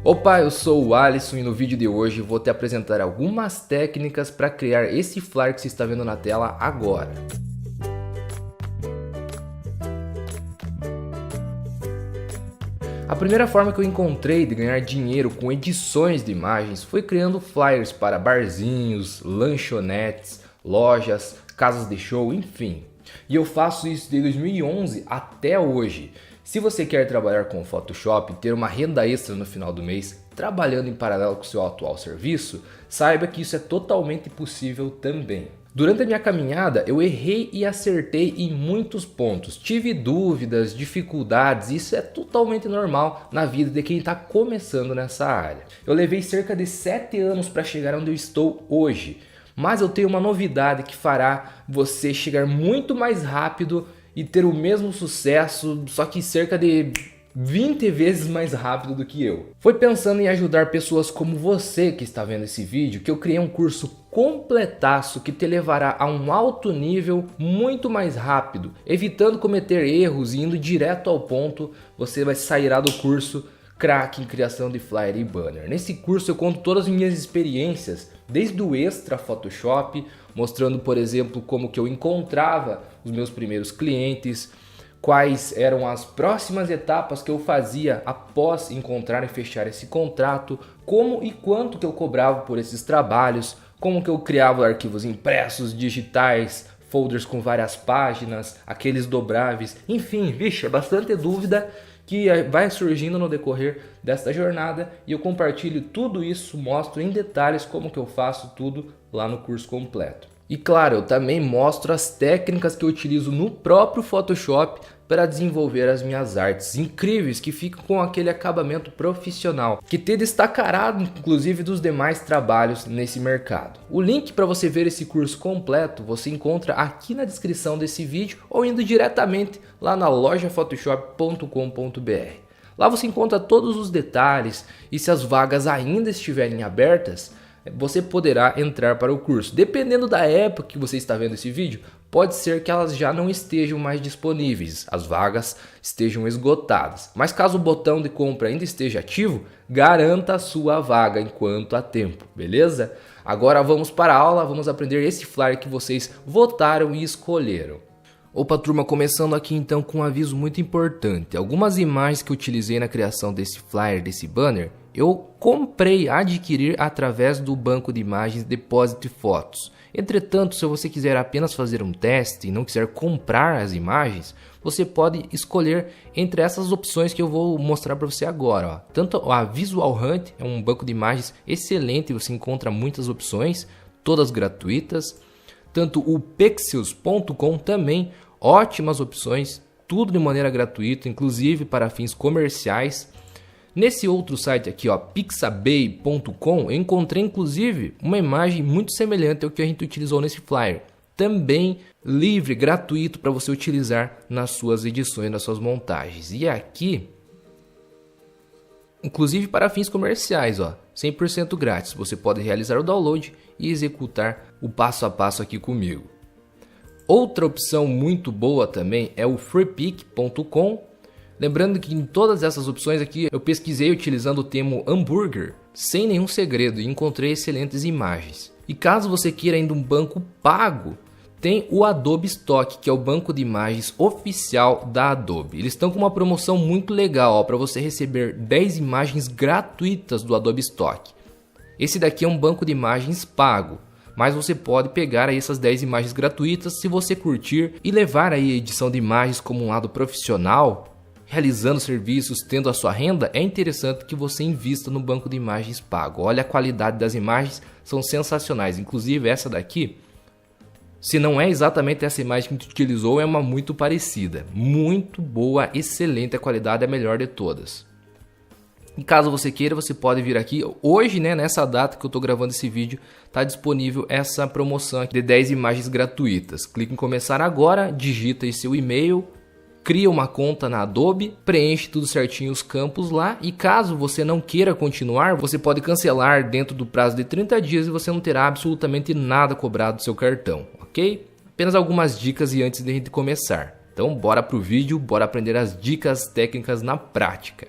Opa, eu sou o Alisson e no vídeo de hoje vou te apresentar algumas técnicas para criar esse flyer que você está vendo na tela agora. A primeira forma que eu encontrei de ganhar dinheiro com edições de imagens foi criando flyers para barzinhos, lanchonetes, lojas, casas de show, enfim. E eu faço isso de 2011 até hoje. Se você quer trabalhar com o Photoshop e ter uma renda extra no final do mês, trabalhando em paralelo com o seu atual serviço, saiba que isso é totalmente possível também. Durante a minha caminhada, eu errei e acertei em muitos pontos. Tive dúvidas, dificuldades, isso é totalmente normal na vida de quem está começando nessa área. Eu levei cerca de 7 anos para chegar onde eu estou hoje, mas eu tenho uma novidade que fará você chegar muito mais rápido e ter o mesmo sucesso, só que cerca de 20 vezes mais rápido do que eu. Foi pensando em ajudar pessoas como você que está vendo esse vídeo que eu criei um curso completaço que te levará a um alto nível muito mais rápido, evitando cometer erros e indo direto ao ponto. Você vai sair do curso craque em criação de flyer e banner. Nesse curso eu conto todas as minhas experiências, desde o extra Photoshop, mostrando, por exemplo, como que eu encontrava os meus primeiros clientes, quais eram as próximas etapas que eu fazia após encontrar e fechar esse contrato, como e quanto que eu cobrava por esses trabalhos, como que eu criava arquivos impressos, digitais, folders com várias páginas, aqueles dobráveis, enfim, vixe, é bastante dúvida que vai surgindo no decorrer desta jornada e eu compartilho tudo isso, mostro em detalhes como que eu faço tudo lá no curso completo. E claro, eu também mostro as técnicas que eu utilizo no próprio Photoshop para desenvolver as minhas artes incríveis que ficam com aquele acabamento profissional, que te destacará inclusive dos demais trabalhos nesse mercado. O link para você ver esse curso completo você encontra aqui na descrição desse vídeo ou indo diretamente lá na lojaphotoshop.com.br. Lá você encontra todos os detalhes e se as vagas ainda estiverem abertas, você poderá entrar para o curso. Dependendo da época que você está vendo esse vídeo, pode ser que elas já não estejam mais disponíveis, as vagas estejam esgotadas. Mas caso o botão de compra ainda esteja ativo, garanta a sua vaga enquanto há tempo, beleza? Agora vamos para a aula, vamos aprender esse flyer que vocês votaram e escolheram. Opa turma, começando aqui então com um aviso muito importante. Algumas imagens que eu utilizei na criação desse flyer, desse banner, eu comprei, adquirir através do banco de imagens Deposit Photos. Entretanto, se você quiser apenas fazer um teste e não quiser comprar as imagens, você pode escolher entre essas opções que eu vou mostrar para você agora. Ó. Tanto a Visual Hunt é um banco de imagens excelente, você encontra muitas opções, todas gratuitas. Tanto o Pexels.com também, ótimas opções, tudo de maneira gratuita, inclusive para fins comerciais. Nesse outro site aqui, ó, Pixabay.com, eu encontrei inclusive uma imagem muito semelhante ao que a gente utilizou nesse flyer. Também livre, gratuito para você utilizar nas suas edições, nas suas montagens. E aqui, inclusive para fins comerciais, ó, 100% grátis. Você pode realizar o download e executar o passo a passo aqui comigo. Outra opção muito boa também é o freepik.com. Lembrando que em todas essas opções aqui eu pesquisei utilizando o termo hambúrguer sem nenhum segredo e encontrei excelentes imagens. E caso você queira ainda um banco pago, tem o Adobe Stock, que é o banco de imagens oficial da Adobe. Eles estão com uma promoção muito legal para você receber 10 imagens gratuitas do Adobe Stock. Esse daqui é um banco de imagens pago, mas você pode pegar aí essas 10 imagens gratuitas se você curtir e levar aí a edição de imagens como um lado profissional, realizando serviços, tendo a sua renda. É interessante que você invista no banco de imagens pago. Olha a qualidade das imagens, são sensacionais. Inclusive essa daqui, se não é exatamente essa imagem que a gente utilizou, é uma muito parecida. Muito boa, excelente, a qualidade é a melhor de todas. E caso você queira, você pode vir aqui. Hoje, né, nessa data que eu estou gravando esse vídeo, está disponível essa promoção aqui de 10 imagens gratuitas. Clique em começar agora, digita aí seu e-mail, cria uma conta na Adobe, preenche tudo certinho os campos lá e caso você não queira continuar, você pode cancelar dentro do prazo de 30 dias e você não terá absolutamente nada cobrado do seu cartão, ok? Apenas algumas dicas e antes de a gente começar. Então bora pro vídeo, bora aprender as dicas técnicas na prática.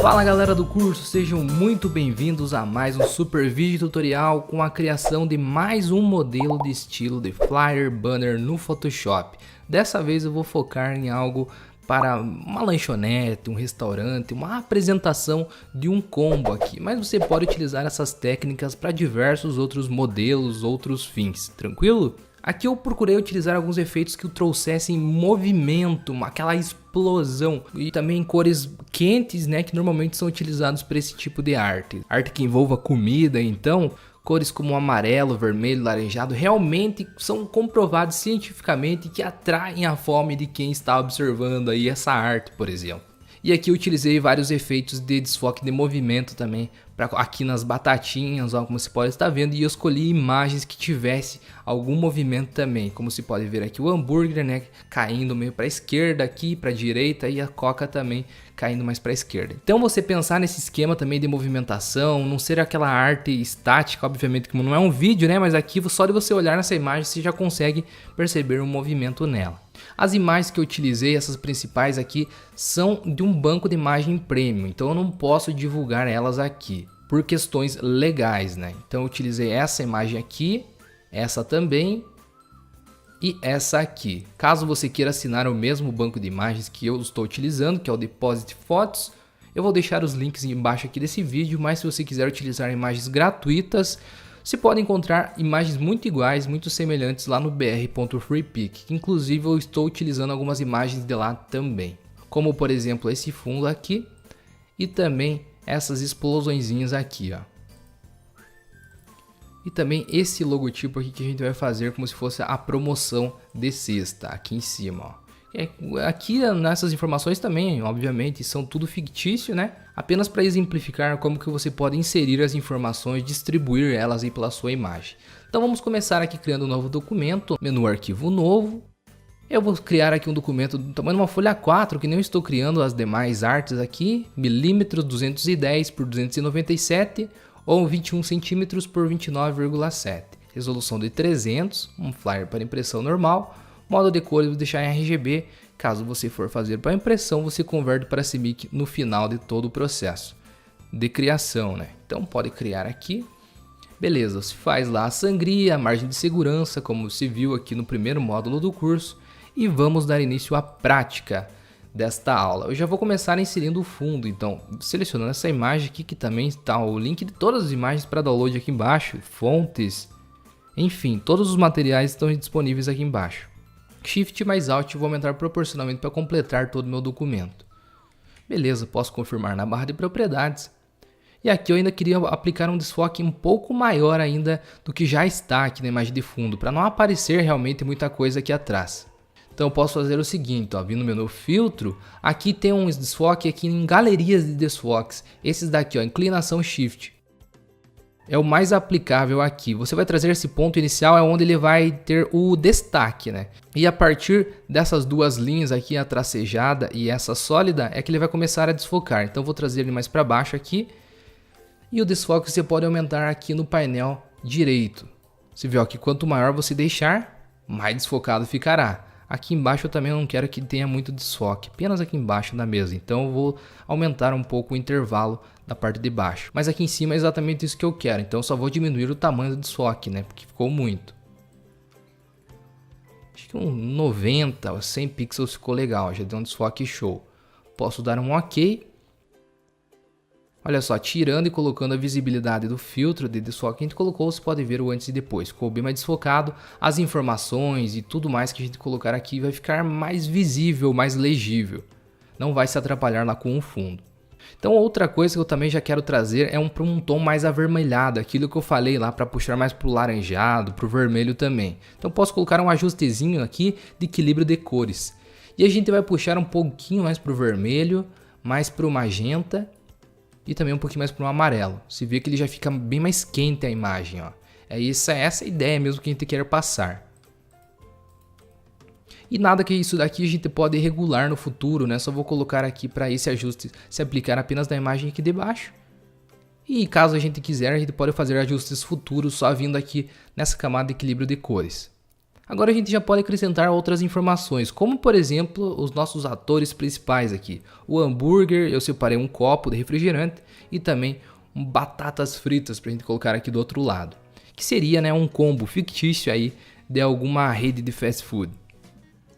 Fala galera do curso, sejam muito bem-vindos a mais um super vídeo tutorial com a criação de mais um modelo de estilo de flyer banner no Photoshop. Dessa vez eu vou focar em algo para uma lanchonete, um restaurante, uma apresentação de um combo aqui, mas você pode utilizar essas técnicas para diversos outros modelos, outros fins, tranquilo? Aqui eu procurei utilizar alguns efeitos que trouxessem movimento, aquela explosão e também cores quentes, né, que normalmente são utilizados para esse tipo de arte. Arte que envolva comida, então cores como amarelo, vermelho, laranjado realmente são comprovados cientificamente que atraem a fome de quem está observando aí essa arte, por exemplo. E aqui eu utilizei vários efeitos de desfoque de movimento também, aqui nas batatinhas, ó, como você pode estar vendo, e eu escolhi imagens que tivesse algum movimento também, como você pode ver aqui o hambúrguer, né, caindo meio para a esquerda aqui, para a direita, e a coca também caindo mais para a esquerda. Então você pensar nesse esquema também de movimentação, não ser aquela arte estática, obviamente como não é um vídeo, né, mas aqui só de você olhar nessa imagem você já consegue perceber um movimento nela. As imagens que eu utilizei, essas principais aqui, são de um banco de imagem premium, então eu não posso divulgar elas aqui, por questões legais, né? Então eu utilizei essa imagem aqui, essa também e essa aqui. Caso você queira assinar o mesmo banco de imagens que eu estou utilizando, que é o Deposit Photos, eu vou deixar os links embaixo aqui desse vídeo, mas se você quiser utilizar imagens gratuitas, você pode encontrar imagens muito iguais, muito semelhantes lá no br.freepik, que inclusive eu estou utilizando algumas imagens de lá também. Como por exemplo esse fundo aqui e também essas explosõezinhas aqui, ó. E também esse logotipo aqui que a gente vai fazer como se fosse a promoção de sexta, aqui em cima, ó. Aqui nessas informações também, obviamente, são tudo fictício, né? Apenas para exemplificar como que você pode inserir as informações, distribuir elas aí pela sua imagem. Então vamos começar aqui criando um novo documento, menu arquivo novo. Eu vou criar aqui um documento do tamanho de uma folha 4, que nem eu estou criando as demais artes aqui, milímetros 210 por 297 ou 21 centímetros por 29,7. Resolução de 300, um flyer para impressão normal. Modo de cores vou deixar em RGB, caso você for fazer para impressão, você converte para CMYK no final de todo o processo de criação, né? Então pode criar aqui, beleza, você faz lá a sangria, a margem de segurança, como se viu aqui no primeiro módulo do curso, e vamos dar início à prática desta aula. Eu já vou começar inserindo o fundo, então selecionando essa imagem aqui, que também está o link de todas as imagens para download aqui embaixo, fontes, enfim, todos os materiais estão disponíveis aqui embaixo. Shift mais Alt vou aumentar proporcionalmente para completar todo o meu documento. Beleza, posso confirmar na barra de propriedades. E aqui eu ainda queria aplicar um desfoque um pouco maior ainda do que já está aqui na imagem de fundo, para não aparecer realmente muita coisa aqui atrás. Então eu posso fazer o seguinte, ó, vindo no menu filtro, aqui tem um desfoque aqui em galerias de desfoques, esses daqui, ó, inclinação Shift. É o mais aplicável aqui. Você vai trazer esse ponto inicial, é onde ele vai ter o destaque, né? E a partir dessas duas linhas aqui, a tracejada e essa sólida, é que ele vai começar a desfocar. Então vou trazer ele mais para baixo aqui. E o desfoque você pode aumentar aqui no painel direito. Você viu que quanto maior você deixar, mais desfocado ficará. Aqui embaixo eu também não quero que tenha muito desfoque, apenas aqui embaixo da mesa. Então eu vou aumentar um pouco o intervalo da parte de baixo. Mas aqui em cima é exatamente isso que eu quero, então eu só vou diminuir o tamanho do desfoque, né? Porque ficou muito. Acho que um 90 ou 100 pixels ficou legal, já deu um desfoque show. Posso dar um OK. Olha só, tirando e colocando a visibilidade do filtro de desfoque que a gente colocou, você pode ver o antes e depois. Ficou bem mais desfocado, as informações e tudo mais que a gente colocar aqui vai ficar mais visível, mais legível. Não vai se atrapalhar lá com o fundo. Então outra coisa que eu também já quero trazer é um tom mais avermelhado, aquilo que eu falei lá para puxar mais para o laranjado, para o vermelho também. Então posso colocar um ajustezinho aqui de equilíbrio de cores. E a gente vai puxar um pouquinho mais para o vermelho, mais para o magenta e também um pouquinho mais para o amarelo. Você vê que ele já fica bem mais quente a imagem, ó. É essa a ideia mesmo que a gente quer passar. E nada que isso daqui a gente pode regular no futuro, né? Só vou colocar aqui para esse ajuste se aplicar apenas na imagem aqui de baixo. E caso a gente quiser, a gente pode fazer ajustes futuros só vindo aqui nessa camada de equilíbrio de cores. Agora a gente já pode acrescentar outras informações, como por exemplo os nossos atores principais aqui. O hambúrguer, eu separei um copo de refrigerante e também batatas fritas para a gente colocar aqui do outro lado. Que seria, né, um combo fictício aí de alguma rede de fast food.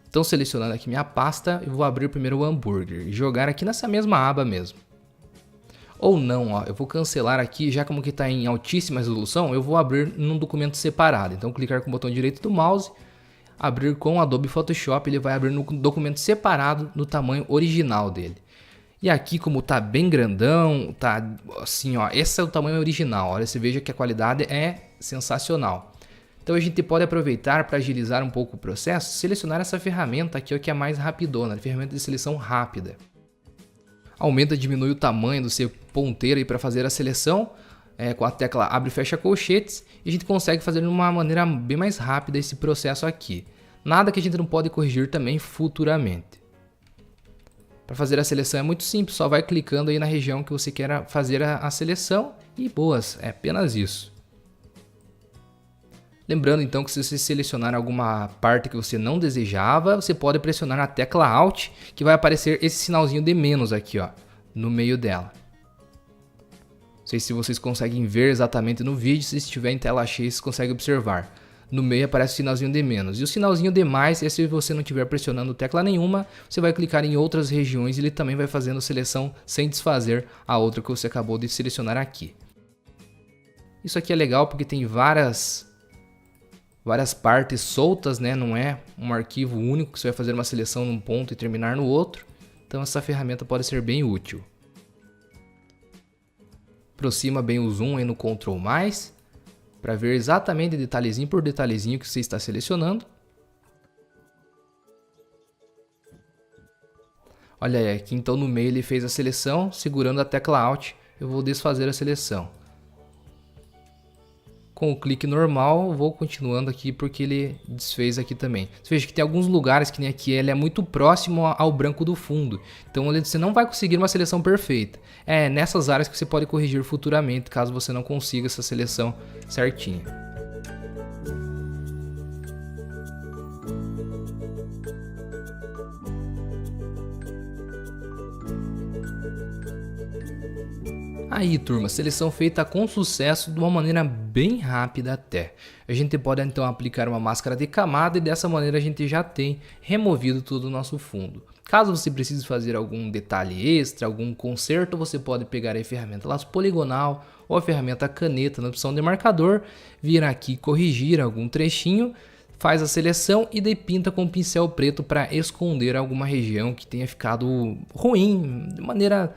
Então selecionando aqui minha pasta, eu vou abrir primeiro o hambúrguer e jogar aqui nessa mesma aba mesmo. Ou não, ó, eu vou cancelar aqui, já como que está em altíssima resolução, eu vou abrir num documento separado. Então clicar com o botão direito do mouse, abrir com o Adobe Photoshop, ele vai abrir no documento separado no tamanho original dele. E aqui como tá bem grandão, tá assim, ó, esse é o tamanho original. Olha, você veja que a qualidade é sensacional. Então a gente pode aproveitar para agilizar um pouco o processo, selecionar essa ferramenta aqui, ó, que é mais rapidona, a ferramenta de seleção rápida. Aumenta e diminui o tamanho do seu ponteiro aí para fazer a seleção, com a tecla abre e fecha colchetes, e a gente consegue fazer de uma maneira bem mais rápida esse processo aqui. Nada que a gente não pode corrigir também futuramente. Para fazer a seleção é muito simples, só vai clicando aí na região que você quer fazer a seleção e boas, é apenas isso. Lembrando então que se você selecionar alguma parte que você não desejava, você pode pressionar a tecla Alt, que vai aparecer esse sinalzinho de menos aqui, ó, no meio dela. Não sei se vocês conseguem ver exatamente no vídeo, se estiver em tela cheia vocês conseguem observar. No meio aparece o sinalzinho de menos. E o sinalzinho de mais é se você não estiver pressionando tecla nenhuma, você vai clicar em outras regiões e ele também vai fazendo a seleção sem desfazer a outra que você acabou de selecionar aqui. Isso aqui é legal porque tem várias partes soltas, né? Não é um arquivo único que você vai fazer uma seleção num ponto e terminar no outro. Então essa ferramenta pode ser bem útil. Aproxima bem o zoom aí no Ctrl+, para ver exatamente detalhezinho por detalhezinho que você está selecionando. Olha aí, aqui então no meio ele fez a seleção, segurando a tecla Alt, eu vou desfazer a seleção. Com o clique normal, vou continuando aqui porque ele desfez aqui também. Você veja que tem alguns lugares que nem aqui, ele é muito próximo ao branco do fundo. Então você não vai conseguir uma seleção perfeita. É nessas áreas que você pode corrigir futuramente, caso você não consiga essa seleção certinha. Aí turma, seleção feita com sucesso de uma maneira bem rápida até. A gente pode então aplicar uma máscara de camada e dessa maneira a gente já tem removido todo o nosso fundo. Caso você precise fazer algum detalhe extra, algum conserto, você pode pegar a ferramenta laço poligonal ou a ferramenta caneta na opção de marcador, vir aqui corrigir algum trechinho, faz a seleção e daí pinta com o pincel preto para esconder alguma região que tenha ficado ruim, de maneira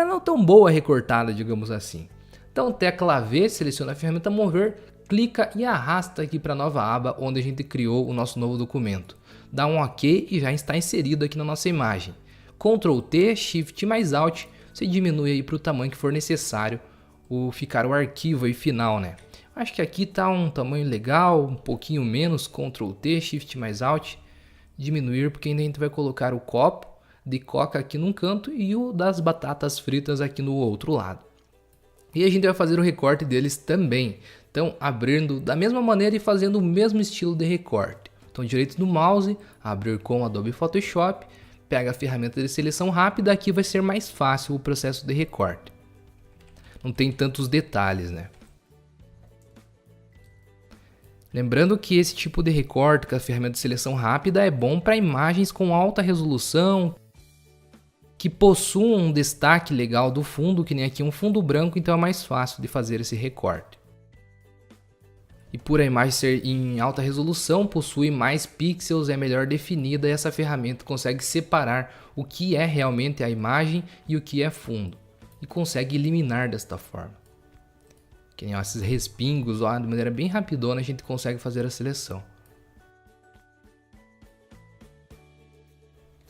não tão boa recortada, digamos assim. Então tecla V, seleciona a ferramenta mover, clica e arrasta aqui para a nova aba onde a gente criou o nosso novo documento. Dá um OK e já está inserido aqui na nossa imagem. Ctrl T, Shift mais Alt, você diminui aí para o tamanho que for necessário ficar o arquivo aí final, né? Acho que aqui está um tamanho legal, um pouquinho menos, Ctrl T, Shift mais Alt, diminuir porque ainda a gente vai colocar o copo de coca aqui num canto e o das batatas fritas aqui no outro lado. E a gente vai fazer o recorte deles também. Então abrindo da mesma maneira e fazendo o mesmo estilo de recorte. Então direito do mouse, abrir com o Adobe Photoshop, pega a ferramenta de seleção rápida, aqui vai ser mais fácil o processo de recorte. Não tem tantos detalhes, né? Lembrando que esse tipo de recorte com a ferramenta de seleção rápida é bom para imagens com alta resolução, que possuam um destaque legal do fundo, que nem aqui um fundo branco, então é mais fácil de fazer esse recorte. E por a imagem ser em alta resolução, possui mais pixels, é melhor definida e essa ferramenta consegue separar o que é realmente a imagem e o que é fundo. E consegue eliminar desta forma. Que nem esses respingos, ó, de maneira bem rapidona a gente consegue fazer a seleção.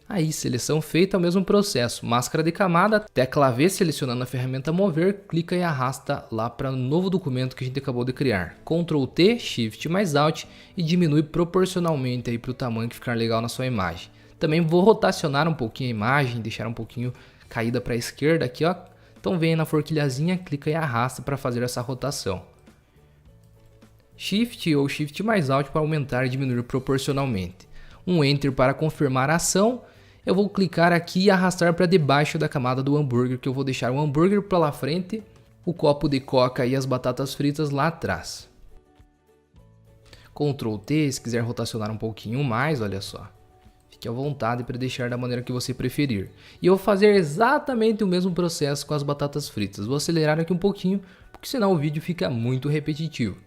Aí, seleção feita, é o mesmo processo, máscara de camada, tecla V selecionando a ferramenta mover, clica e arrasta lá para o novo documento que a gente acabou de criar. Ctrl T, Shift mais Alt e diminui proporcionalmente aí para o tamanho que ficar legal na sua imagem. Também vou rotacionar um pouquinho a imagem, deixar um pouquinho caída para a esquerda aqui, ó. Então vem na forquilhazinha, clica e arrasta para fazer essa rotação. Shift ou Shift mais Alt para aumentar e diminuir proporcionalmente. Um Enter para confirmar a ação. Eu vou clicar aqui e arrastar para debaixo da camada do hambúrguer, que eu vou deixar o hambúrguer para lá frente, o copo de coca e as batatas fritas lá atrás. Ctrl T, se quiser rotacionar um pouquinho mais, olha só. Fique à vontade para deixar da maneira que você preferir. E eu vou fazer exatamente o mesmo processo com as batatas fritas. Vou acelerar aqui um pouquinho, porque senão o vídeo fica muito repetitivo.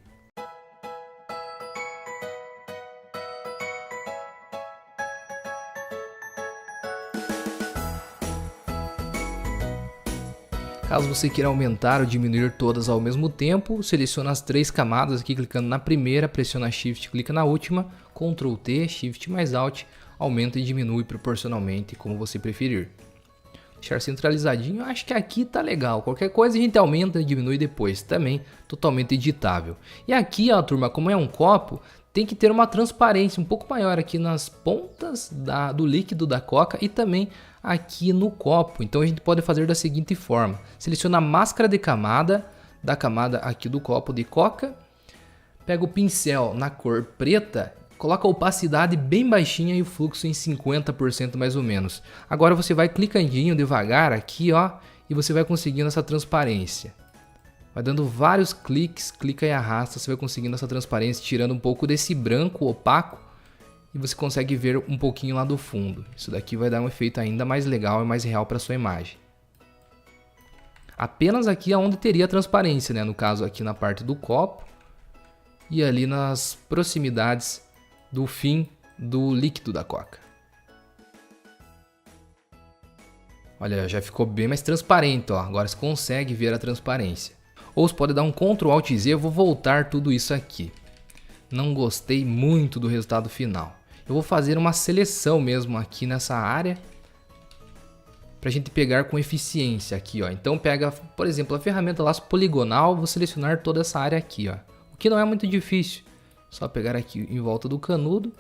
Caso você queira aumentar ou diminuir todas ao mesmo tempo, seleciona as 3 camadas aqui, clicando na primeira, pressiona Shift, clica na última, Ctrl T, Shift mais Alt, aumenta e diminui proporcionalmente, como você preferir. Deixar centralizadinho, acho que aqui tá legal, qualquer coisa a gente aumenta e diminui depois, também totalmente editável. E aqui, ó, turma, como é um copo, tem que ter uma transparência um pouco maior aqui nas pontas do líquido da coca e também aqui no copo. Então a gente pode fazer da seguinte forma: seleciona a máscara de camada da camada aqui do copo de coca, pega o pincel na cor preta, coloca a opacidade bem baixinha e o fluxo em 50% mais ou menos. Agora você vai clicandinho devagar aqui, ó, e você vai conseguindo essa transparência. Vai dando vários cliques, clica e arrasta, você vai conseguindo essa transparência, tirando um pouco desse branco opaco e você consegue ver um pouquinho lá do fundo. Isso daqui vai dar um efeito ainda mais legal e mais real para sua imagem. Apenas aqui é onde teria a transparência, né? No caso aqui na parte do copo e ali nas proximidades do fim do líquido da coca. Olha, já ficou bem mais transparente, ó. Agora você consegue ver a transparência. Ou você pode dar um Ctrl Alt Z, eu vou voltar tudo isso aqui. Não gostei muito do resultado final. Eu vou fazer uma seleção mesmo aqui nessa área para a gente pegar com eficiência aqui, ó. Então pega, por exemplo, a ferramenta laço poligonal, vou selecionar toda essa área aqui, ó. O que não é muito difícil. Só pegar aqui em volta do canudo.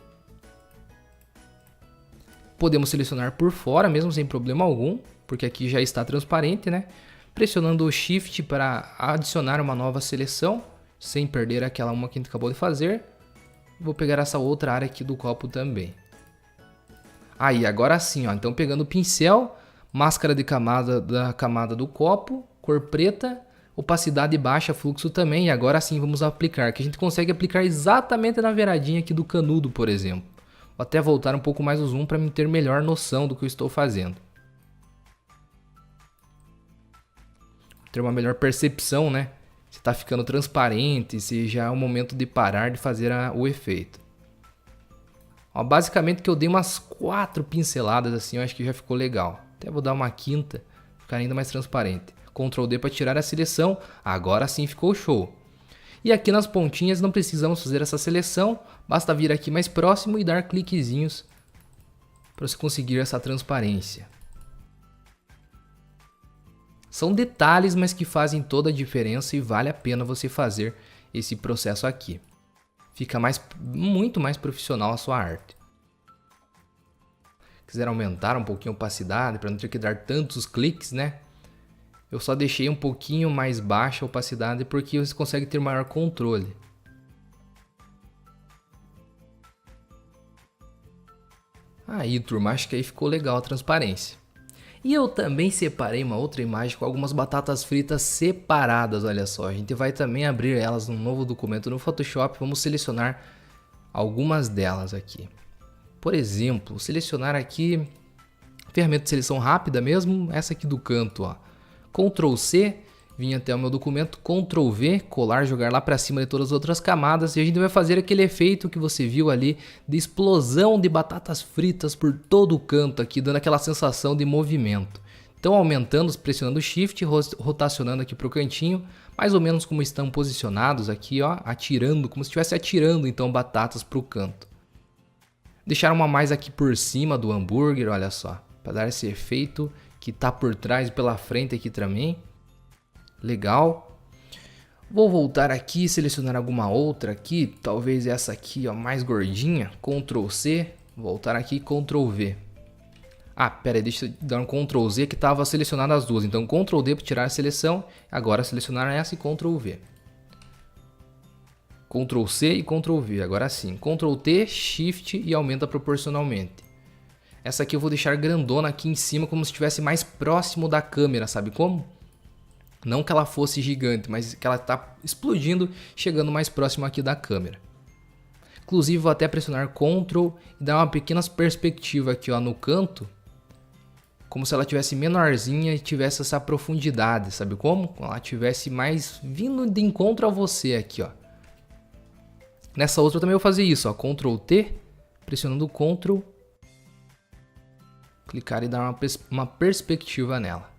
Podemos selecionar por fora mesmo sem problema algum, porque aqui já está transparente, né? Pressionando o Shift para adicionar uma nova seleção, sem perder aquela uma que a gente acabou de fazer. Vou pegar essa outra área aqui do copo também. Aí, agora sim, ó. Então pegando o pincel, máscara de camada da camada do copo, cor preta, opacidade baixa, fluxo também. E agora sim vamos aplicar, que a gente consegue aplicar exatamente na beiradinha aqui do canudo, por exemplo. Vou até voltar um pouco mais o zoom para me ter melhor noção do que eu estou fazendo. Ter uma melhor percepção, né? Se está ficando transparente, se já é o momento de parar de fazer o efeito. Ó, basicamente que eu dei umas 4 pinceladas assim, eu acho que já ficou legal. Até vou dar uma quinta, ficar ainda mais transparente. Ctrl D para tirar a seleção, agora sim ficou show. E aqui nas pontinhas não precisamos fazer essa seleção, basta vir aqui mais próximo e dar cliquezinhos para você conseguir essa transparência. São detalhes, mas que fazem toda a diferença e vale a pena você fazer esse processo aqui. Fica muito mais profissional a sua arte. Quiser aumentar um pouquinho a opacidade para não ter que dar tantos cliques, né? Eu só deixei um pouquinho mais baixa a opacidade porque você consegue ter maior controle. Aí, turma, acho que aí ficou legal a transparência. E eu também separei uma outra imagem com algumas batatas fritas separadas, olha só. A gente vai também abrir elas num novo documento no Photoshop. Vamos selecionar algumas delas aqui. Por exemplo, selecionar aqui a ferramenta de seleção rápida mesmo, essa aqui do canto, ó. Ctrl C, vim até o meu documento, Ctrl V, colar, jogar lá para cima de todas as outras camadas e a gente vai fazer aquele efeito que você viu ali de explosão de batatas fritas por todo o canto aqui, dando aquela sensação de movimento. Então aumentando, pressionando o Shift, rotacionando aqui para o cantinho, mais ou menos como estão posicionados aqui, ó, atirando, como se estivesse atirando então batatas para o canto. Deixar uma mais aqui por cima do hambúrguer, olha só, para dar esse efeito que tá por trás e pela frente aqui também. Legal. Vou voltar aqui e selecionar alguma outra aqui, talvez essa aqui, ó, mais gordinha. Ctrl C, voltar aqui, Ctrl V. Ah, pera aí, deixa eu dar um Ctrl Z que estava selecionado as duas. Então Ctrl D para tirar a seleção, agora selecionar essa e Ctrl V. Ctrl C e Ctrl V. Agora sim, Ctrl T, Shift e aumenta proporcionalmente. Essa aqui eu vou deixar grandona aqui em cima, como se estivesse mais próximo da câmera, sabe como? Não que ela fosse gigante, mas que ela está explodindo, chegando mais próximo aqui da câmera. Inclusive vou até pressionar Ctrl e dar uma pequena perspectiva aqui, ó, no canto. Como se ela tivesse menorzinha e tivesse essa profundidade, sabe como? Como ela tivesse mais vindo de encontro a você aqui, ó. Nessa outra também eu vou fazer isso, ó, Ctrl T, pressionando Ctrl, clicar e dar uma perspectiva nela.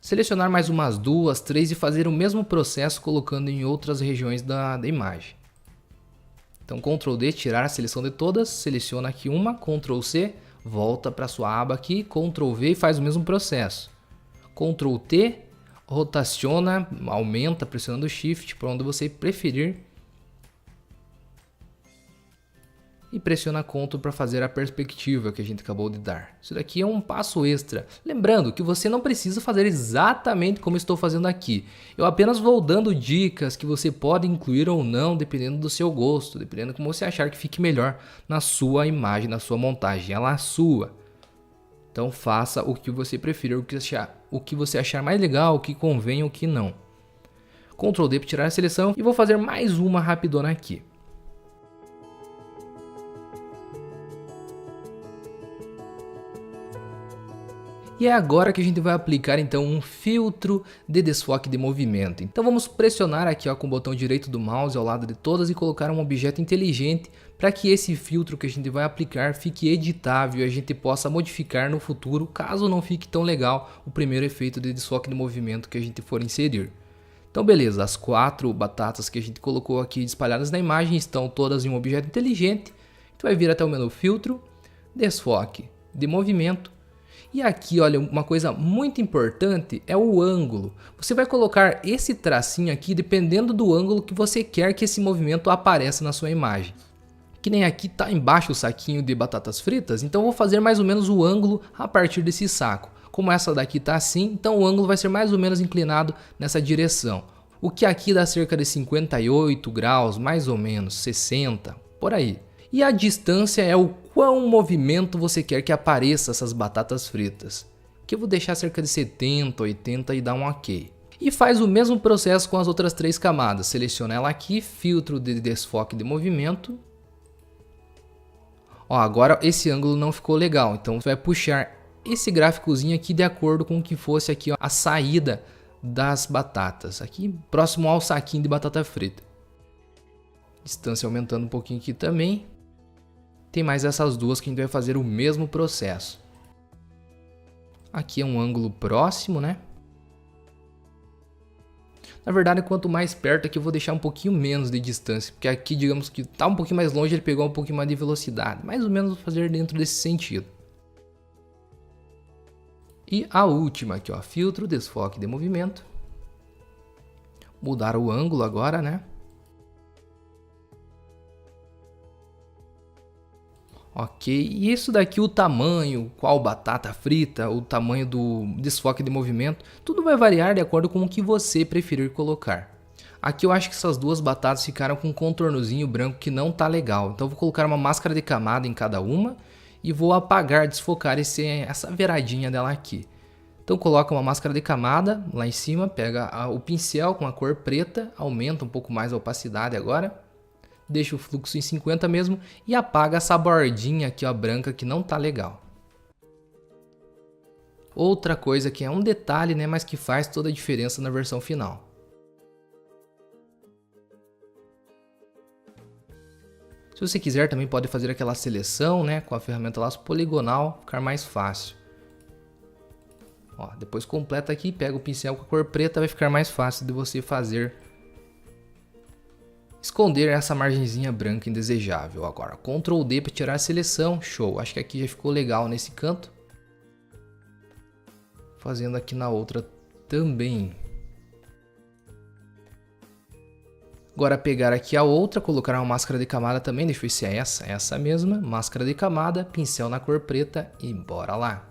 Selecionar mais umas 2, 3 e fazer o mesmo processo colocando em outras regiões da imagem. Então Ctrl D, tirar a seleção de todas, seleciona aqui uma, Ctrl C, volta para sua aba aqui, Ctrl V e faz o mesmo processo. Ctrl T, rotaciona, aumenta pressionando Shift para onde você preferir. E pressiona Ctrl para fazer a perspectiva que a gente acabou de dar. Isso daqui é um passo extra. Lembrando que você não precisa fazer exatamente como estou fazendo aqui. Eu apenas vou dando dicas que você pode incluir ou não, dependendo do seu gosto, dependendo de como você achar que fique melhor na sua imagem, na sua montagem. Ela é sua. Então faça o que você preferir, o que você achar mais legal, o que convém, o que não. Ctrl D para tirar a seleção e vou fazer mais uma rapidona aqui. E é agora que a gente vai aplicar então um filtro de desfoque de movimento. Então vamos pressionar aqui, ó, com o botão direito do mouse ao lado de todas e colocar um objeto inteligente para que esse filtro que a gente vai aplicar fique editável e a gente possa modificar no futuro, caso não fique tão legal o primeiro efeito de desfoque de movimento que a gente for inserir. Então beleza, as 4 batatas que a gente colocou aqui espalhadas na imagem estão todas em um objeto inteligente. Então vai vir até o menu filtro, desfoque de movimento. E aqui, olha, uma coisa muito importante é o ângulo. Você vai colocar esse tracinho aqui dependendo do ângulo que você quer que esse movimento apareça na sua imagem. Que nem aqui está embaixo o saquinho de batatas fritas, então eu vou fazer mais ou menos o ângulo a partir desse saco. Como essa daqui está assim, então o ângulo vai ser mais ou menos inclinado nessa direção. O que aqui dá cerca de 58 graus, mais ou menos, 60, por aí. E a distância é o quão movimento você quer que apareça essas batatas fritas. Que eu vou deixar cerca de 70, 80 e dar um OK. E faz o mesmo processo com as outras 3 camadas. Seleciona ela aqui, filtro de desfoque de movimento. Ó, agora esse ângulo não ficou legal, então você vai puxar esse gráficozinho aqui de acordo com o que fosse aqui, ó, a saída das batatas. Aqui próximo ao saquinho de batata frita. Distância aumentando um pouquinho aqui também. Tem mais essas duas que a gente vai fazer o mesmo processo. Aqui é um ângulo próximo, né? Na verdade, quanto mais perto aqui eu vou deixar um pouquinho menos de distância. Porque aqui, digamos que está um pouquinho mais longe, ele pegou um pouquinho mais de velocidade. Mais ou menos vou fazer dentro desse sentido. E a última aqui, ó, filtro, desfoque de movimento. Mudar o ângulo agora, né? Ok, e isso daqui, o tamanho, qual batata frita, o tamanho do desfoque de movimento, tudo vai variar de acordo com o que você preferir colocar. Aqui eu acho que essas duas batatas ficaram com um contornozinho branco que não tá legal, então eu vou colocar uma máscara de camada em cada uma e vou apagar, desfocar essa viradinha dela aqui. Então coloca uma máscara de camada lá em cima, pega o pincel com a cor preta, aumenta um pouco mais a opacidade agora. Deixa o fluxo em 50 mesmo e apaga essa bordinha aqui, ó, branca, que não tá legal. Outra coisa que é um detalhe, né, mas que faz toda a diferença na versão final. Se você quiser também pode fazer aquela seleção, né, com a ferramenta laço poligonal, ficar mais fácil. Ó, depois completa aqui, pega o pincel com a cor preta, vai ficar mais fácil de você fazer. Esconder essa margenzinha branca indesejável. Agora, Ctrl D para tirar a seleção. Show. Acho que aqui já ficou legal nesse canto. Fazendo aqui na outra também. Agora pegar aqui a outra, colocar uma máscara de camada também. Deixa eu ver se é essa mesma. Máscara de camada, pincel na cor preta e bora lá.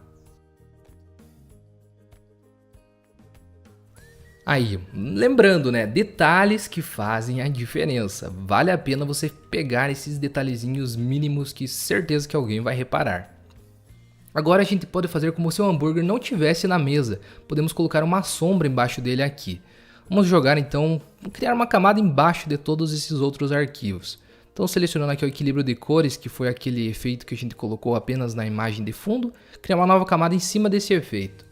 Aí, lembrando, né, detalhes que fazem a diferença. Vale a pena você pegar esses detalhezinhos mínimos que certeza que alguém vai reparar. Agora a gente pode fazer como se o hambúrguer não tivesse na mesa. Podemos colocar uma sombra embaixo dele aqui. Vamos jogar então, criar uma camada embaixo de todos esses outros arquivos. Então selecionando aqui o equilíbrio de cores, que foi aquele efeito que a gente colocou apenas na imagem de fundo, criar uma nova camada em cima desse efeito.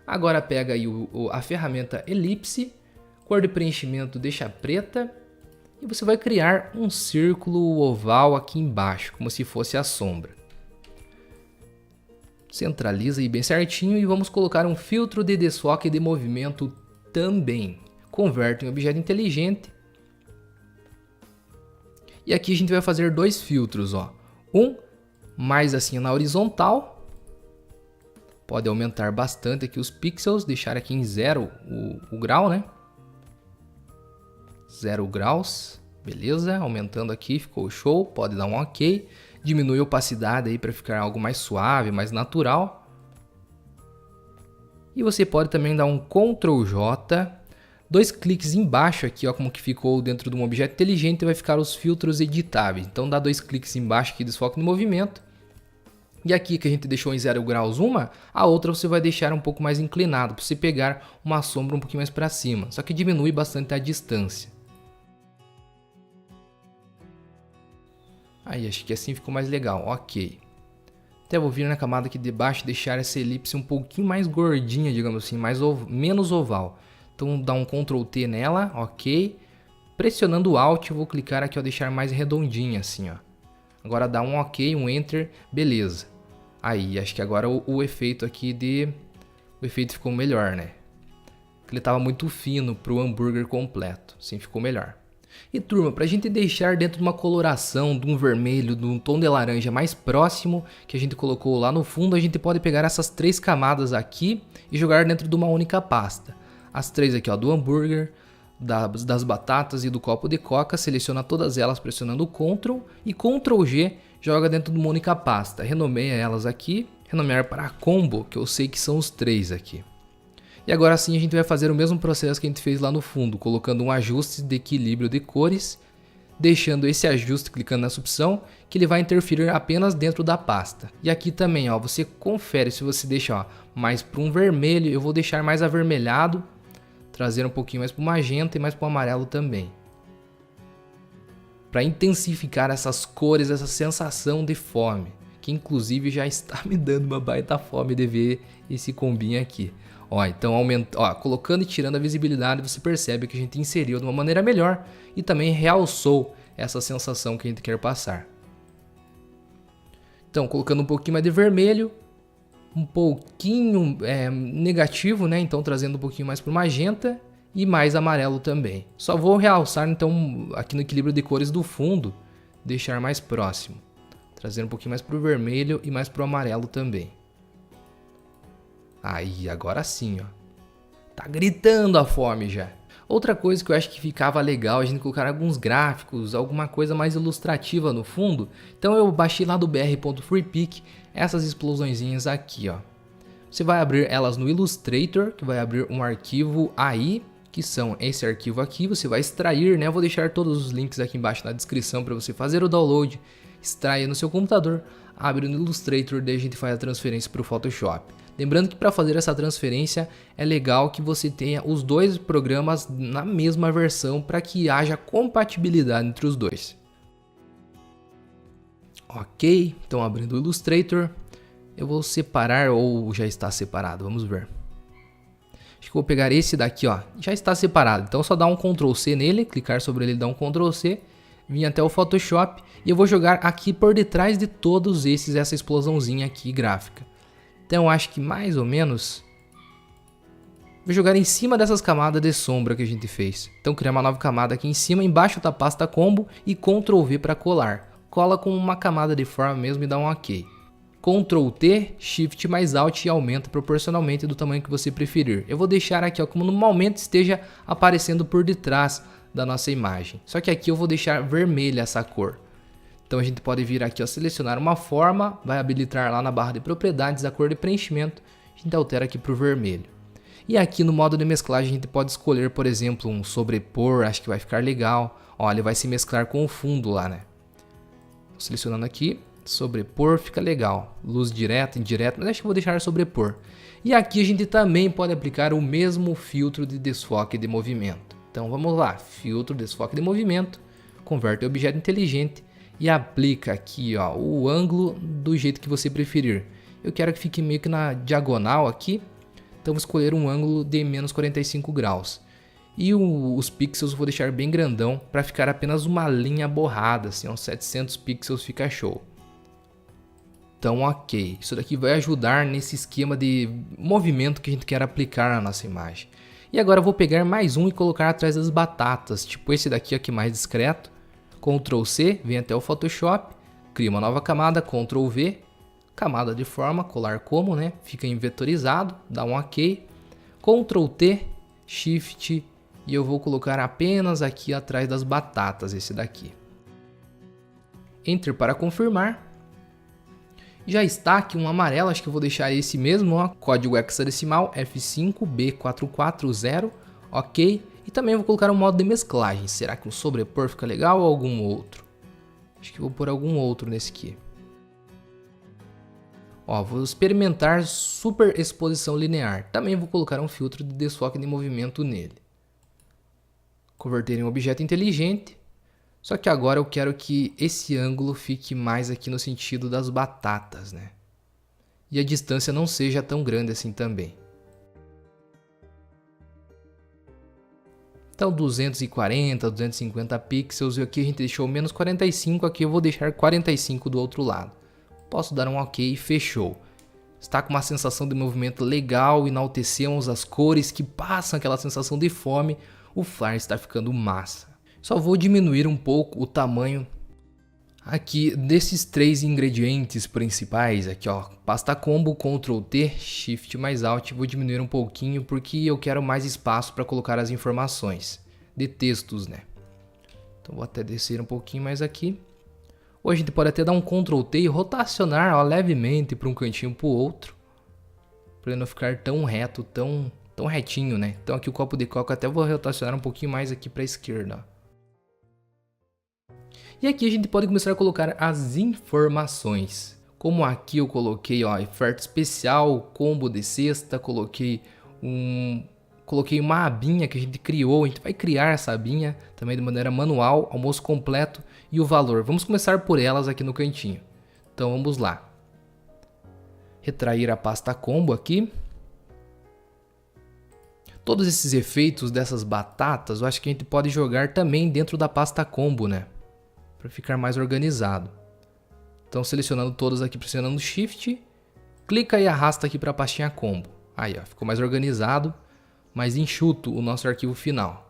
Agora pega aí a ferramenta elipse, cor de preenchimento deixa preta, e você vai criar um círculo oval aqui embaixo, como se fosse a sombra. Centraliza aí bem certinho e vamos colocar um filtro de desfoque de movimento também. Converte em objeto inteligente. E aqui a gente vai fazer dois filtros, ó. Um mais assim na horizontal. Pode aumentar bastante aqui os pixels, deixar aqui em 0 o grau, né? 0 graus, beleza? Aumentando aqui, ficou show. Pode dar um OK. Diminui a opacidade aí para ficar algo mais suave, mais natural. E você pode também dar um Ctrl J, dois cliques embaixo aqui, ó, como que ficou dentro de um objeto inteligente, vai ficar os filtros editáveis. Então dá dois cliques embaixo aqui, desfoque no movimento. E aqui que a gente deixou em 0 graus a outra você vai deixar um pouco mais inclinado, para você pegar uma sombra um pouquinho mais para cima. Só que diminui bastante a distância. Aí, acho que assim ficou mais legal, ok. Até vou vir na camada aqui de baixo e deixar essa elipse um pouquinho mais gordinha, digamos assim, menos oval. Então dá um Ctrl T nela, ok. Pressionando o Alt, eu vou clicar aqui, ó, deixar mais redondinha assim, ó. Agora dá um ok, um Enter, beleza. Aí, acho que agora o efeito aqui o efeito ficou melhor, né? Ele estava muito fino para o hambúrguer completo, assim ficou melhor. E turma, para a gente deixar dentro de uma coloração, de um vermelho, de um tom de laranja mais próximo que a gente colocou lá no fundo, a gente pode pegar essas três camadas aqui e jogar dentro de uma única pasta. As três aqui, ó, do hambúrguer, das batatas e do copo de coca, seleciona todas elas pressionando Ctrl e Ctrl G, joga dentro de uma única pasta. Renomeia elas aqui, renomear para combo, que eu sei que são os três aqui. E agora sim a gente vai fazer o mesmo processo que a gente fez lá no fundo, colocando um ajuste de equilíbrio de cores, deixando esse ajuste clicando nessa opção, que ele vai interferir apenas dentro da pasta. E aqui também, ó, você confere se você deixa, ó, mais para um vermelho, eu vou deixar mais avermelhado, trazer um pouquinho mais para o magenta e mais para o amarelo também. Para intensificar essas cores, essa sensação de fome, que inclusive já está me dando uma baita fome de ver esse combinho aqui. Ó, então colocando e tirando a visibilidade, você percebe que a gente inseriu de uma maneira melhor e também realçou essa sensação que a gente quer passar. Então, colocando um pouquinho mais de vermelho, um pouquinho negativo, né? Então trazendo um pouquinho mais para o magenta e mais amarelo também. Só vou realçar então aqui no equilíbrio de cores do fundo, deixar mais próximo, trazendo um pouquinho mais para o vermelho e mais para o amarelo também. Aí, agora sim, ó. Tá gritando a fome já. Outra coisa que eu acho que ficava legal a gente colocar alguns gráficos, alguma coisa mais ilustrativa no fundo. Então eu baixei lá do br.freepik essas explosõezinhas aqui, ó. Você vai abrir elas no Illustrator, que vai abrir um arquivo AI, que são esse arquivo aqui. Você vai extrair, né? Eu vou deixar todos os links aqui embaixo na descrição para você fazer o download. Extraia no seu computador, abre no Illustrator, daí a gente faz a transferência para o Photoshop. Lembrando que para fazer essa transferência é legal que você tenha os dois programas na mesma versão para que haja compatibilidade entre os dois. Ok, então abrindo o Illustrator, eu vou separar ou já está separado, vamos ver. Acho que vou pegar esse daqui, ó, já está separado, então só dá um Ctrl C nele, clicar sobre ele, dar um Ctrl C, vir até o Photoshop e eu vou jogar aqui por detrás de todos esses essa explosãozinha aqui gráfica. Então eu acho que mais ou menos vou jogar em cima dessas camadas de sombra que a gente fez. Então criar uma nova camada aqui em cima, embaixo da pasta combo e Ctrl V para colar. Cola com uma camada de forma mesmo e dá um OK. Ctrl T, Shift mais Alt e aumenta proporcionalmente do tamanho que você preferir. Eu vou deixar aqui, ó, como no momento esteja aparecendo por detrás da nossa imagem. Só que aqui eu vou deixar vermelha essa cor. Então a gente pode vir aqui, ó, selecionar uma forma, vai habilitar lá na barra de propriedades a cor de preenchimento, a gente altera aqui para o vermelho. E aqui no modo de mesclagem a gente pode escolher, por exemplo, um sobrepor, acho que vai ficar legal. Ó, ele vai se mesclar com o fundo lá, né? Selecionando aqui, sobrepor, fica legal. Luz direta, indireta, mas acho que vou deixar sobrepor. E aqui a gente também pode aplicar o mesmo filtro de desfoque de movimento. Então vamos lá, filtro, desfoque de movimento, converte em objeto inteligente e aplica aqui, ó, o ângulo do jeito que você preferir. Eu quero que fique meio que na diagonal aqui, então vou escolher um ângulo de menos 45 graus. E os pixels eu vou deixar bem grandão para ficar apenas uma linha borrada, assim, uns 700 pixels fica show. Então, ok, isso daqui vai ajudar nesse esquema de movimento que a gente quer aplicar na nossa imagem. E agora eu vou pegar mais um e colocar atrás das batatas, tipo esse daqui aqui mais discreto. Ctrl C, vem até o Photoshop, cria uma nova camada, Ctrl V, camada de forma, colar como, né? Fica em vetorizado, dá um ok. Ctrl T, Shift, e eu vou colocar apenas aqui atrás das batatas, esse daqui. Enter para confirmar. Já está aqui um amarelo, acho que eu vou deixar esse mesmo, ó, código hexadecimal F5B440, ok. E também vou colocar um modo de mesclagem, será que um sobrepor fica legal ou algum outro? Acho que vou pôr algum outro nesse aqui. Ó, vou experimentar super exposição linear, também vou colocar um filtro de desfoque de movimento nele. Converter em objeto inteligente. Só que agora eu quero que esse ângulo fique mais aqui no sentido das batatas, né? E a distância não seja tão grande assim também. Então 240, 250 pixels, e aqui a gente deixou menos 45, aqui eu vou deixar 45 do outro lado. Posso dar um ok e fechou. Está com uma sensação de movimento legal, enaltecemos as cores que passam aquela sensação de fome, o flyer está ficando massa. Só vou diminuir um pouco o tamanho aqui desses três ingredientes principais. Aqui, ó, pasta combo, Ctrl T, Shift mais Alt. Vou diminuir um pouquinho porque eu quero mais espaço para colocar as informações de textos, né? Então vou até descer um pouquinho mais aqui. Ou a gente pode até dar um Ctrl T e rotacionar, ó, levemente para um cantinho para o outro, para ele não ficar tão reto, tão retinho, né? Então aqui o copo de coca até vou rotacionar um pouquinho mais aqui para a esquerda, ó. E aqui a gente pode começar a colocar as informações. Como aqui eu coloquei, ó, oferta especial, combo de cesta, coloquei uma abinha que a gente criou. A gente vai criar essa abinha também de maneira manual, almoço completo e o valor. Vamos começar por elas aqui no cantinho. Então vamos lá. Retrair a pasta combo aqui. Todos esses efeitos dessas batatas, eu acho que a gente pode jogar também dentro da pasta combo, né? Para ficar mais organizado. Então selecionando todos aqui, pressionando Shift, clica e arrasta aqui para a pastinha combo. Aí, ó, ficou mais organizado, mais enxuto o nosso arquivo final.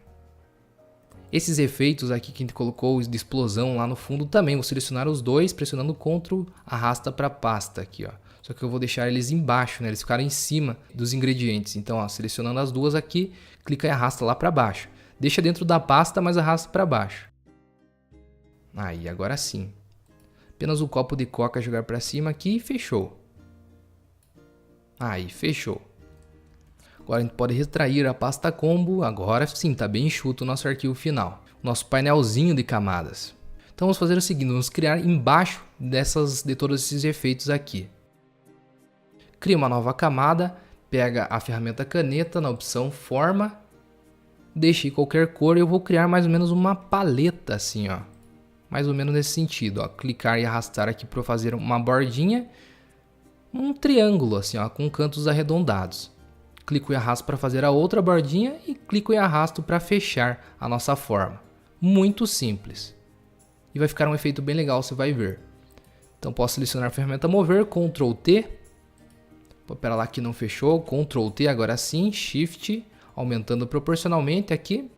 Esses efeitos aqui que a gente colocou de explosão lá no fundo também, vou selecionar os dois, pressionando Ctrl, arrasta para a pasta aqui, ó. Só que eu vou deixar eles embaixo, né? Eles ficaram em cima dos ingredientes. Então, ó, selecionando as duas aqui, clica e arrasta lá para baixo. Deixa dentro da pasta, mas arrasta para baixo. Aí, agora sim. Apenas o copo de coca jogar para cima aqui e fechou. Aí, fechou. Agora a gente pode retrair a pasta combo. Agora sim, tá bem enxuto o nosso arquivo final. Nosso painelzinho de camadas. Então vamos fazer o seguinte, vamos criar embaixo de todos esses efeitos aqui. Cria uma nova camada, pega a ferramenta caneta na opção forma, deixe qualquer cor e eu vou criar mais ou menos uma paleta assim, ó. Mais ou menos nesse sentido, ó. Clicar e arrastar aqui para fazer uma bordinha, um triângulo assim, ó, com cantos arredondados. Clico e arrasto para fazer a outra bordinha e clico e arrasto para fechar a nossa forma. Muito simples. E vai ficar um efeito bem legal, você vai ver. Então posso selecionar a ferramenta mover, Ctrl T. Pera lá que não fechou, Ctrl T, agora sim, Shift, aumentando proporcionalmente aqui.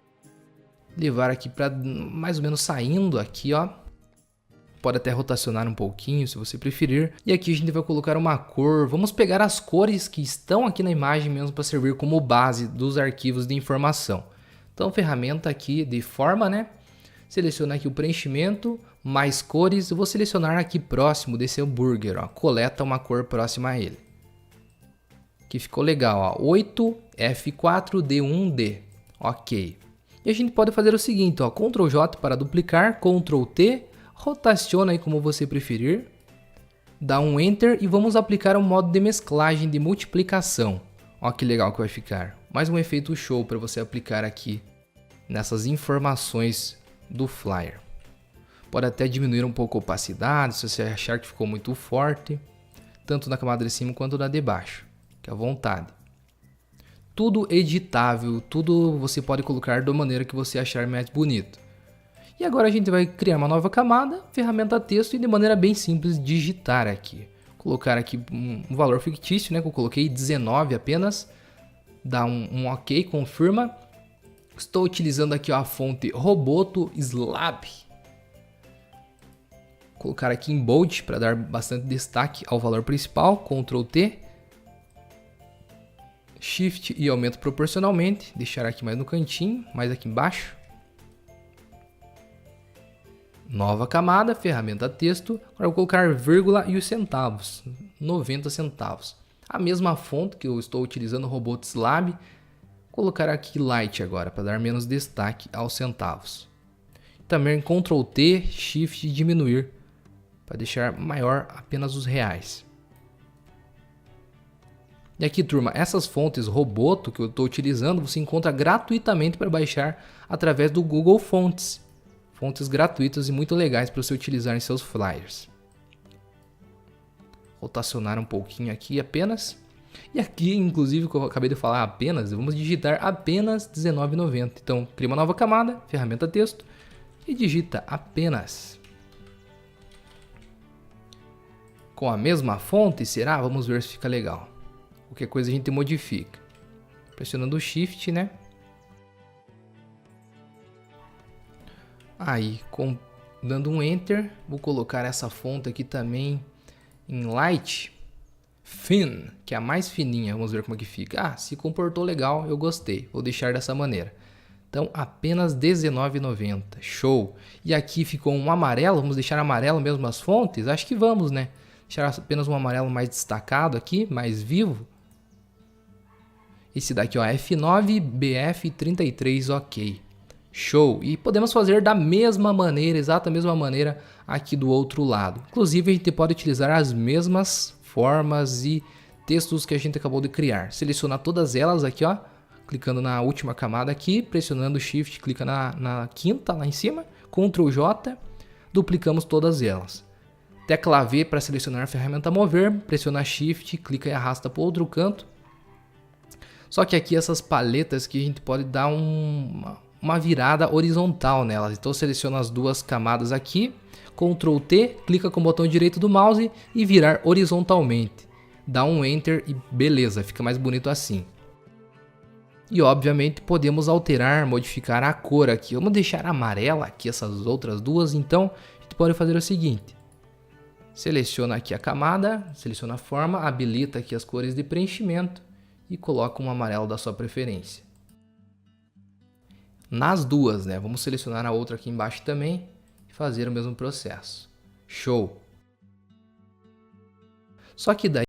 Levar aqui para mais ou menos saindo aqui, ó. Pode até rotacionar um pouquinho se você preferir. E aqui a gente vai colocar uma cor. Vamos pegar as cores que estão aqui na imagem mesmo para servir como base dos arquivos de informação. Então ferramenta aqui de forma, né? Seleciona aqui o preenchimento, mais cores. Eu vou selecionar aqui próximo desse hambúrguer, ó. Coleta uma cor próxima a ele. Que ficou legal, ó, 8F4D1D. Ok. E a gente pode fazer o seguinte, ó, Ctrl J para duplicar, Ctrl T, rotaciona aí como você preferir, dá um Enter e vamos aplicar o modo de mesclagem de multiplicação. Ó que legal que vai ficar. Mais um efeito show para você aplicar aqui nessas informações do flyer. Pode até diminuir um pouco a opacidade se você achar que ficou muito forte, tanto na camada de cima quanto na de baixo, que é à vontade. Tudo editável, tudo você pode colocar da maneira que você achar mais bonito. E agora a gente vai criar uma nova camada, ferramenta texto e de maneira bem simples digitar aqui. Colocar aqui um valor fictício, né, que eu coloquei 19 apenas. Dá um OK, confirma. Estou utilizando aqui ó, a fonte Roboto Slab. Colocar aqui em bold para dar bastante destaque ao valor principal, Ctrl T. Shift e aumento proporcionalmente, deixar aqui mais no cantinho, mais aqui embaixo. Nova camada, ferramenta texto, agora eu vou colocar vírgula e os centavos, 90 centavos. A mesma fonte que eu estou utilizando, Roboto Slab, colocar aqui light agora, para dar menos destaque aos centavos. Também Ctrl T, Shift e diminuir, para deixar maior apenas os reais. E aqui, turma, essas fontes Roboto que eu estou utilizando, você encontra gratuitamente para baixar através do Google Fontes. Fontes gratuitas e muito legais para você utilizar em seus flyers. Rotacionar um pouquinho aqui apenas. E aqui, inclusive, que eu acabei de falar apenas, vamos digitar apenas R$19,90. Então, cria uma nova camada, ferramenta texto e digita apenas. Com a mesma fonte, será? Vamos ver se fica legal. Qualquer coisa a gente modifica. Pressionando o Shift, né? Aí, dando um Enter, vou colocar essa fonte aqui também em Light Thin, que é a mais fininha. Vamos ver como é que fica. Ah, se comportou legal, eu gostei. Vou deixar dessa maneira. Então, apenas R$19,90. Show! E aqui ficou um amarelo. Vamos deixar amarelo mesmo as fontes? Acho que vamos, né? Deixar apenas um amarelo mais destacado aqui, mais vivo. Esse daqui, ó, F9BF33, ok. Show! E podemos fazer da mesma maneira, exata mesma maneira aqui do outro lado. Inclusive, a gente pode utilizar as mesmas formas e textos que a gente acabou de criar. Selecionar todas elas aqui, ó, clicando na última camada aqui, pressionando o Shift, clica na quinta lá em cima, Ctrl J, duplicamos todas elas. Tecla V para selecionar a ferramenta mover, pressiona Shift, clica e arrasta para o outro canto. Só que aqui essas paletas que a gente pode dar uma virada horizontal nelas. Então seleciona as duas camadas aqui, Ctrl T, clica com o botão direito do mouse e virar horizontalmente. Dá um Enter e beleza, fica mais bonito assim. E obviamente podemos alterar, modificar a cor aqui. Vamos deixar amarela aqui essas outras duas, então a gente pode fazer o seguinte. Seleciona aqui a camada, seleciona a forma, habilita aqui as cores de preenchimento e coloca um amarelo da sua preferência. Nas duas, né? Vamos selecionar a outra aqui embaixo também e fazer o mesmo processo. Show! Só que daí